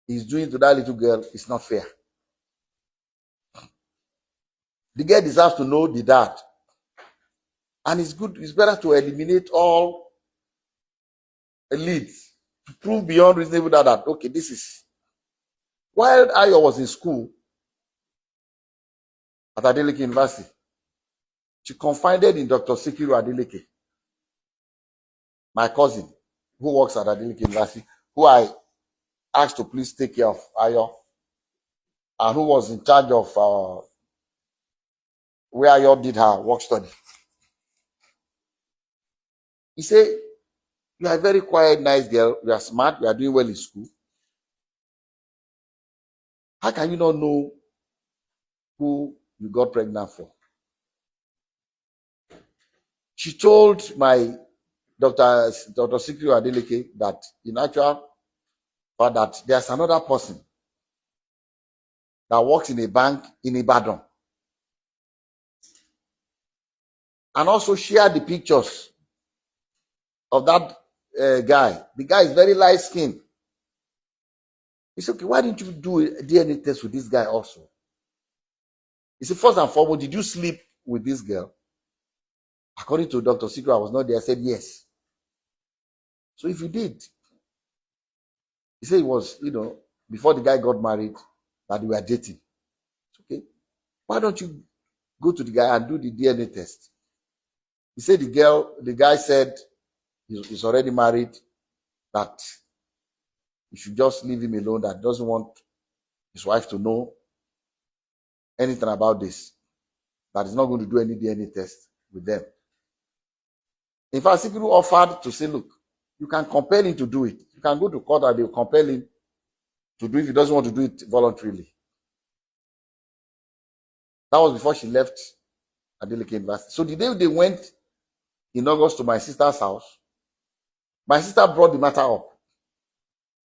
is doing to that little girl is not fair. The girl deserves to know the dad. And it's better to eliminate all leads to prove beyond reasonable doubt that, okay, this is. While Ayo was in school at Adeleke University, she confided in Dr. Sikiru Adeleke, my cousin, who works at Adeleke University, who I asked to please take care of Ayo, and who was in charge of where Ayo did her work study. He said, you are a very quiet, nice girl. You are smart. You are doing well in school. How can you not know who you got pregnant for? She told my Dr. Sikiru Adeleke that in actual fact that there's another person that works in a bank in Ìbátan, and also shared the pictures of that guy. The guy is very light skinned. He said, okay, why didn't you do a DNA test with this guy also? He said, first and foremost, did you sleep with this girl? According to Dr. Sikiru, I was not there. I said, yes. So if you did, he said it was, before the guy got married, that they were dating. Okay. Why don't you go to the guy and do the DNA test? He said the guy said he's already married, that you should just leave him alone, that doesn't want his wife to know anything about this, that he's not going to do any DNA test with them. In fact, Sikiru offered to say, look, you can compel him to do it. You can go to court and they'll compel him to do it if he doesn't want to do it voluntarily. That was before she left Adeleke University. So the day they went in August to my sister's house, my sister brought the matter up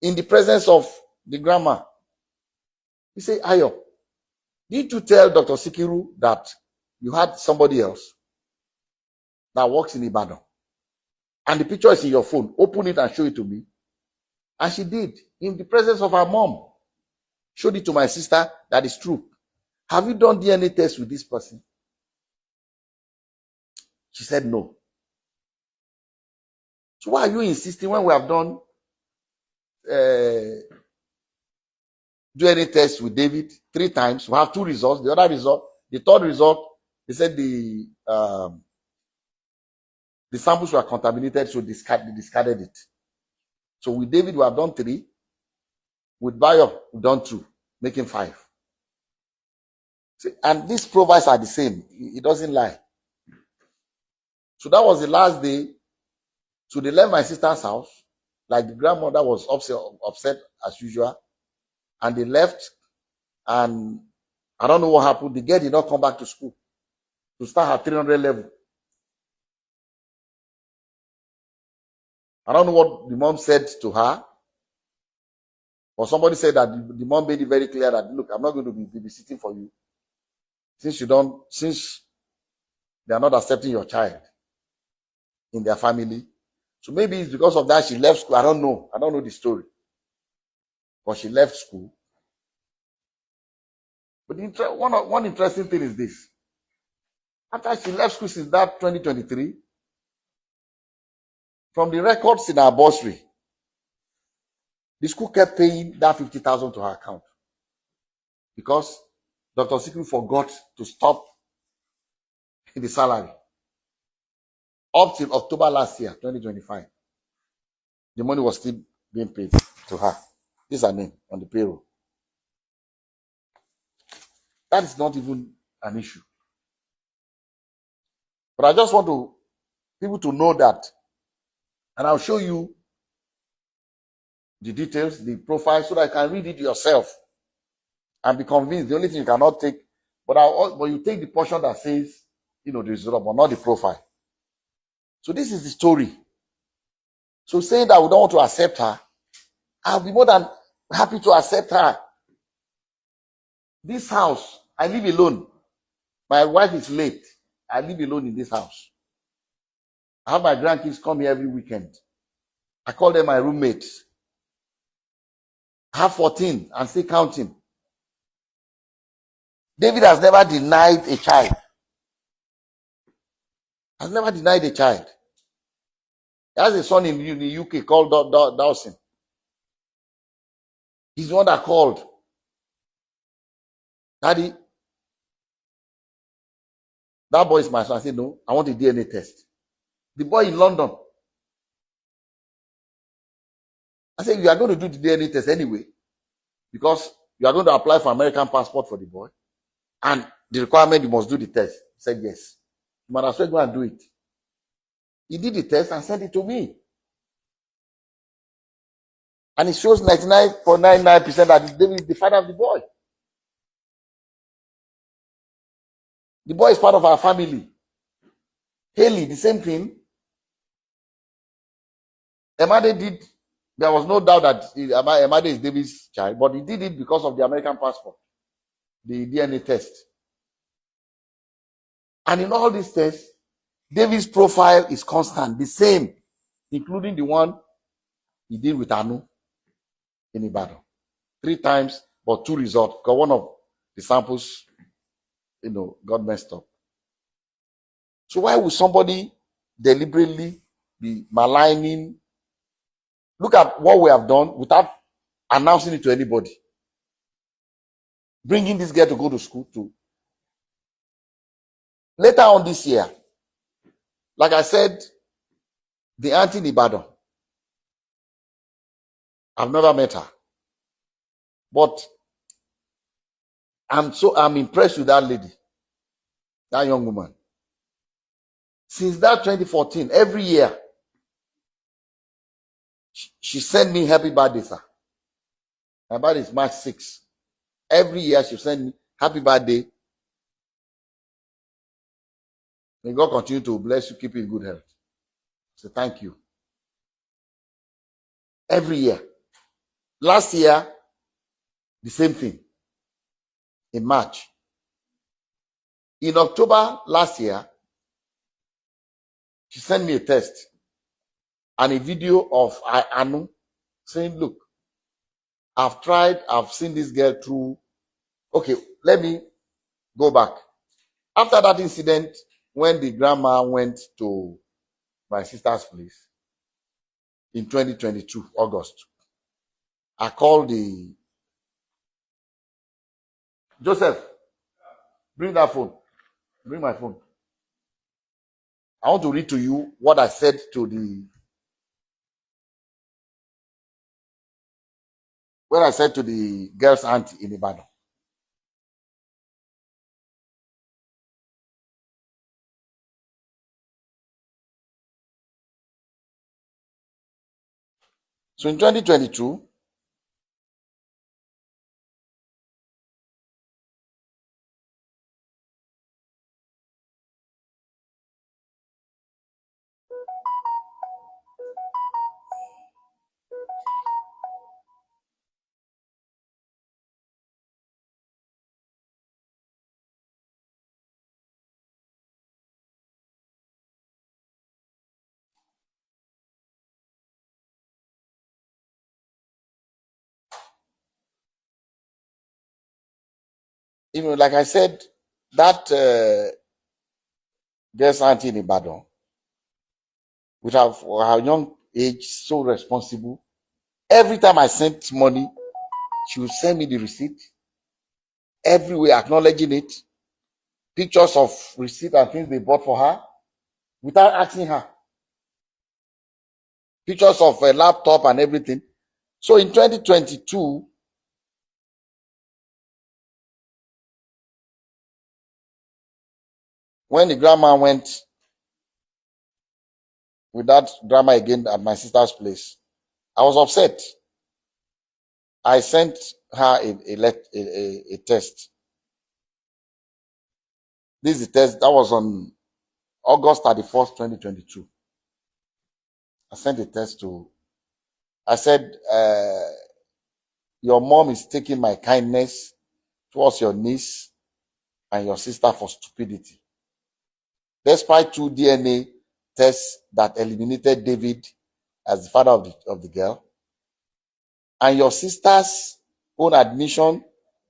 in the presence of the grandma. He said, Ayo, did you tell Dr. Sikiru that you had somebody else that works in Ìbátan? And the picture is in your phone. Open it and show it to me. And she did, in the presence of her mom. Showed it to my sister, that is true. Have you done DNA test with this person? She said no. So why are you insisting when we have done DNA test with David 3 times? We have 2 results. The other result, the third result, they said the samples were contaminated, so they discarded it. So with David, we have done 3. With Bayo, we've done 2, making 5. See, and these profiles are the same. It doesn't lie. So that was the last day. So they left my sister's house. Like the grandmother was upset as usual. And they left. And I don't know what happened. The girl did not come back to school to start her 300 level. I don't know what the mom said to her. Or somebody said that the mom made it very clear that, look, I'm not going to be babysitting for you. Since they are not accepting your child in their family. So maybe it's because of that she left school. I don't know. I don't know the story. But she left school. But one interesting thing is this. After she left school since that 2023, from the records in her bursary, the school kept paying that 50,000 to her account. Because Dr. Sikiru forgot to stop the salary. Up till October last year, 2025, the money was still being paid to her. This is her name on the payroll. That is not even an issue. But I just want people to know that, and I'll show you the details, the profile, so that you can read it yourself and be convinced. The only thing you cannot take, but you take the portion that says, the result, but not the profile. So this is the story. So saying that we don't want to accept her, I'll be more than happy to accept her. This house, I live alone. My wife is late. I live alone in this house. I have my grandkids come here every weekend. I call them my roommates. have 14 and still counting. David has never denied a child. Has never denied a child. He has a son in the UK called Dawson. He's the one that called. Daddy, that boy is my son. I said, no, I want a DNA test. The boy in London. I said, you are going to do the DNA test anyway, because you are going to apply for American passport for the boy. And the requirement, you must do the test. He said, yes. You might as well go and do it. He did the test and sent it to me. And it shows 99.99% that David is the father of the boy. The boy is part of our family. Haley, the same thing. Emade did. There was no doubt that Emade is David's child, but he did it because of the American passport, the DNA test. And in all these tests, David's profile is constant, the same, including the one he did with Anu in Ibadan. 3 times, but 2 results, because one of the samples, got messed up. So why would somebody deliberately be maligning? Look at what we have done without announcing it to anybody. Bringing this girl to go to school too. Later on this year, like I said, the auntie in Ibadan, I've never met her. But I'm impressed with that lady, that young woman. Since that 2014, every year, she sent me happy birthday, sir. My birthday is March 6. Every year she send me happy birthday. May God continue to bless you, keep you in good health. So thank you. Every year. Last year, the same thing. In March. In October last year, she sent me a text and a video of Anu saying, look, I've seen this girl through. Okay, let me go back. After that incident, when the grandma went to my sister's place in 2022, August, I called the Joseph, bring that phone. Bring my phone. I want to read to you what I said to the girl's aunt in Ibadan. So in 2022, like I said, that girl's auntie in Ibadan, with her young age, so responsible. Every time I sent money, she would send me the receipt, everywhere acknowledging it, pictures of receipt and things they bought for her, without asking her. Pictures of a laptop and everything. So in 2022, when the grandma went with that drama again at my sister's place, I was upset. I sent her a test. This is the test that was on August 31st, 2022. I sent a test I said, your mom is taking my kindness towards your niece and your sister for stupidity. Despite 2 DNA tests that eliminated David as the father of the girl, and your sister's own admission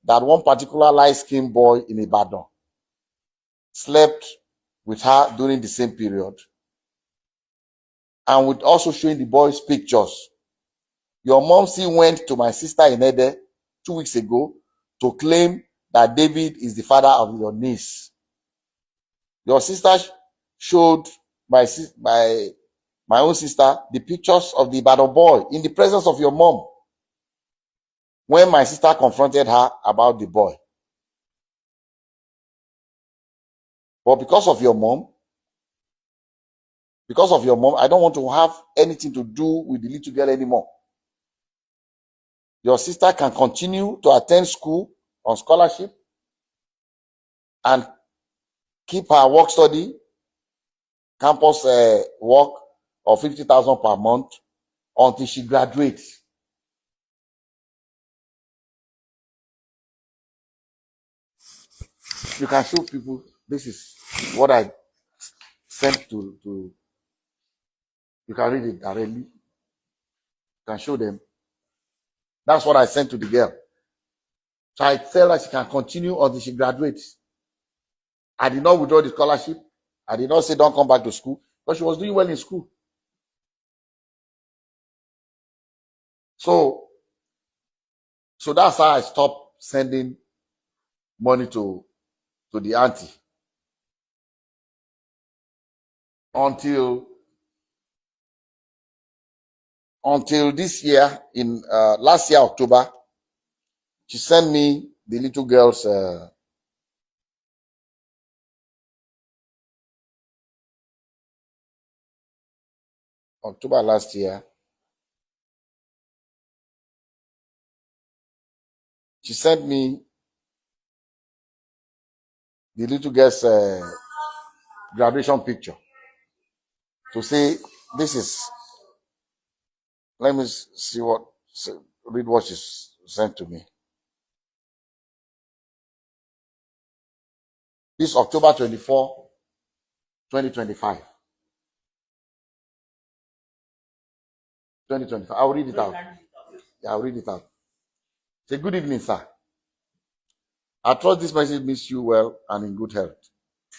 that one particular light-skinned boy in Ibadan slept with her during the same period, and with also showing the boy's pictures. Your mom still went to my sister in Ede 2 weeks ago to claim that David is the father of your niece. Your sister showed my own sister the pictures of the Ibadan boy in the presence of your mom when my sister confronted her about the boy. But because of your mom, I don't want to have anything to do with the little girl anymore. Your sister can continue to attend school on scholarship and keep her work study, campus work of 50,000 per month until she graduates. You can show people, this is what I sent to you can read it directly. You can show them. That's what I sent to the girl. So I tell her she can continue until she graduates. I did not withdraw the scholarship. I did not say don't come back to school, but she was doing well in school. So that's how I stopped sending money to the auntie. Until this year, in last year, October, she sent me the little girl's October last year. She sent me the little girl's graduation picture to say, this is, let me read what she sent to me. This October 24, 2025. 2025. I'll read it out. Yeah, I'll read it out. Say, good evening, sir. I trust this message meets you well and in good health.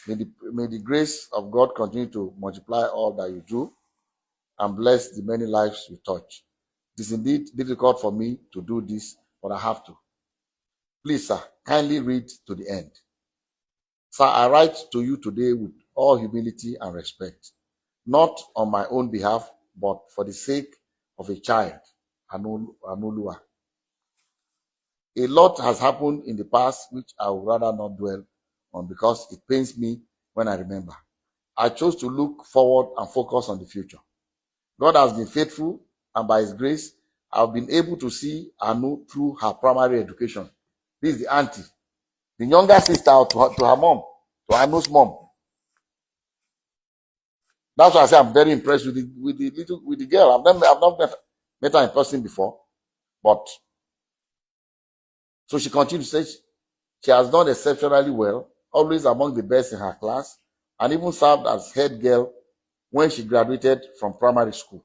May the grace of God continue to multiply all that you do and bless the many lives you touch. It is indeed difficult for me to do this, but I have to. Please, sir, kindly read to the end. Sir, I write to you today with all humility and respect, not on my own behalf, but for the sake of a child, Anolua. A lot has happened in the past which I would rather not dwell on because it pains me when I remember. I chose to look forward and focus on the future. God has been faithful, and by His grace, I've been able to see Anu through her primary education. This is the auntie, the younger sister to her mom, to Anu's mom. That's why I say I'm very impressed with the girl. I've not met her in person before, but so she continues to say she has done exceptionally well, always among the best in her class, and even served as head girl when she graduated from primary school.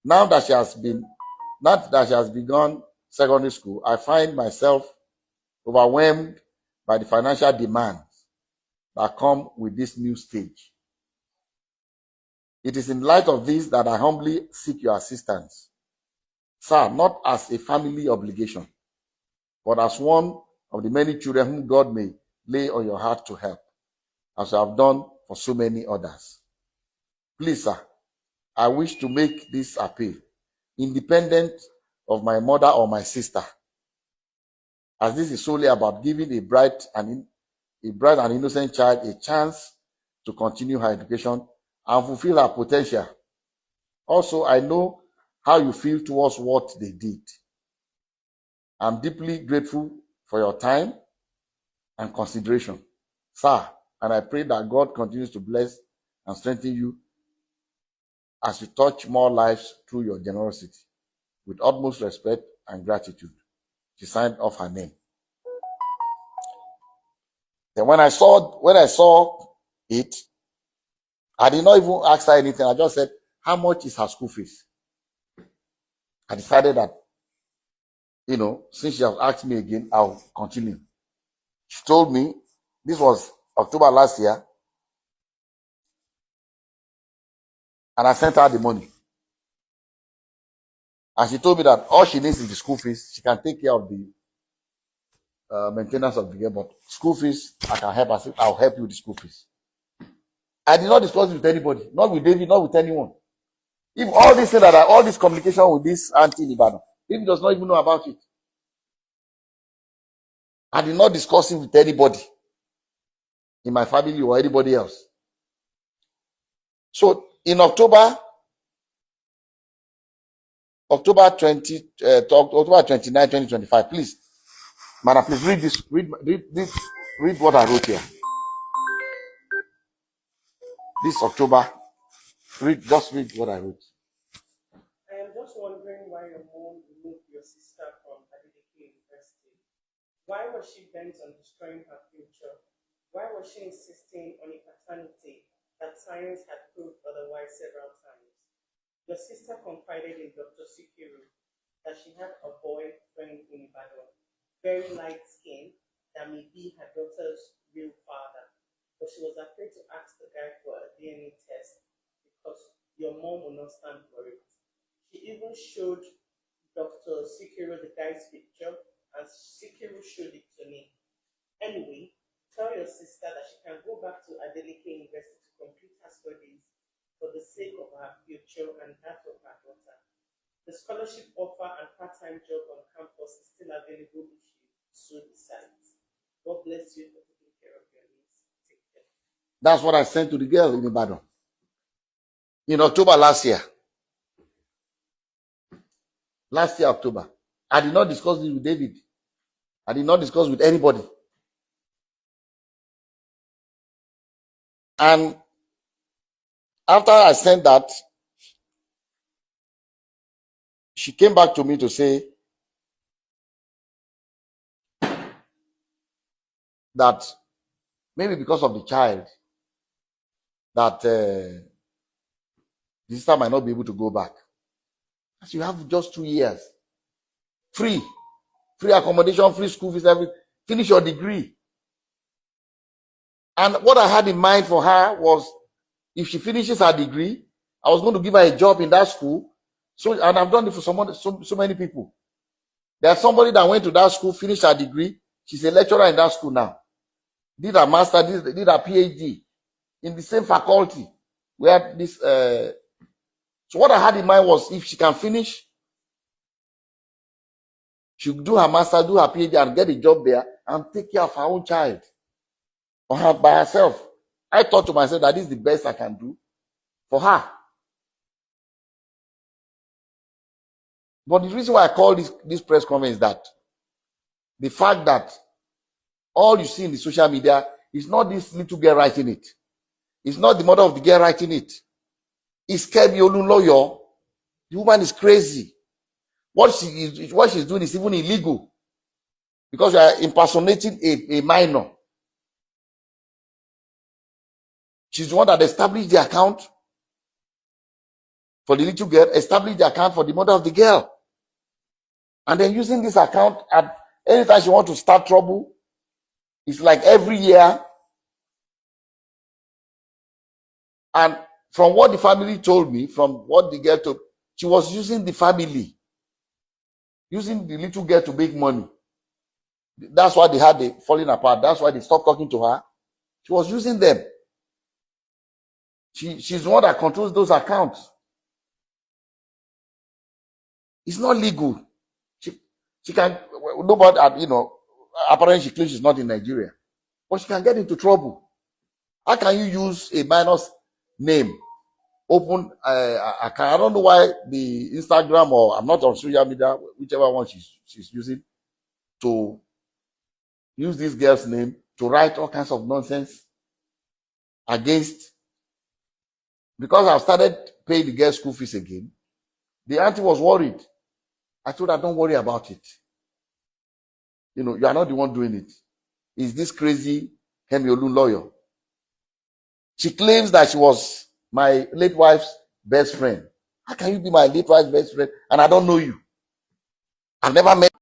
Now that she has begun secondary school, I find myself overwhelmed by the financial demands that come with this new stage. It is in light of this that I humbly seek your assistance, sir, not as a family obligation, but as one of the many children whom God may lay on your heart to help, as you have done for so many others. Please, sir, I wish to make this appeal, independent of my mother or my sister, as this is solely about giving a bright and innocent child a chance to continue her education and fulfill her potential. Also, I know how you feel towards what they did. I'm deeply grateful for your time and consideration, sir, and I pray that God continues to bless and strengthen you as you touch more lives through your generosity. With utmost respect and gratitude. She signed off her name. Then when I saw it, I did not even ask her anything. I just said, how much is her school fees? I decided that since she has asked me again, I'll continue. She told me, this was October last year, and I sent her the money. And she told me that all she needs is the school fees. She can take care of the maintenance of the girl, but school fees, I can help her. I'll help you with the school fees. I did not discuss it with anybody, not with David, not with anyone. If all this thing all this communication with this auntie in Ibadan, David does not even know about it. I did not discuss it with anybody in my family or anybody else. So in October 29, 2025, please, Madam, please read this. Read what I wrote here. This October, just read what I wrote. I am just wondering why your mom removed your sister from Adeleke University. Why was she bent on destroying her future? Why was she insisting on a paternity that science had proved otherwise several times? Your sister confided in Dr. Sikiru that she had a boyfriend in Ibadan, very light skin, that may be her daughter's real father. But she was afraid to ask the guy for a DNA test because your mom will not stand for it. She even showed Dr. Sikiru the guy's picture, and Sikiru showed it to me. Anyway, tell your sister that she can go back to Adeleke University to complete her studies for the sake of her future and that of her daughter. The scholarship offer and part-time job on campus is still available if she so decides. God bless you for taking care of your needs. Take care. That's what I sent to the girl in Ibadan in October last year. Last year, October. I did not discuss this with David. I did not discuss with anybody. And after I sent that, she came back to me to say that maybe because of the child, that the sister might not be able to go back. As you have just 2 years. Free accommodation, free school fees, everything. Finish your degree. And what I had in mind for her was, if she finishes her degree, I was going to give her a job in that school. So, and I've done it for so many people. There's somebody that went to that school, finished her degree. She's a lecturer in that school now. Did her master, did her PhD in the same faculty where this. So what I had in mind was, if she can finish, she would do her master, do her PhD, and get a job there and take care of her own child or her by herself. I thought to myself that this is the best I can do for her. But the reason why I call this press conference is that the fact that all you see in the social media is not this little girl writing it. It's not the mother of the girl writing it. It's Olunloyo. The woman is crazy. What she's doing is even illegal, because you are impersonating a minor. She's the one that established the account for the little girl, established the account for the mother of the girl. And then using this account at anytime she wants to start trouble, it's like every year. And from what the family told me, from what the girl told, she was using the family, using the little girl to make money. That's why they had the falling apart. That's why they stopped talking to her. She was using them. She's the one that controls those accounts. It's not legal. She can, nobody, apparently she claims she's not in Nigeria, but she can get into trouble. How can you use a minor's name, open account? I don't know why the Instagram, or I'm not on social media, whichever one she's using, to use this girl's name to write all kinds of nonsense against. Because I've started paying the girl's school fees again, the auntie was worried. I told her, don't worry about it. You are not the one doing it. It's this crazy Olunloyo. She claims that she was my late wife's best friend. How can you be my late wife's best friend and I don't know you? I've never met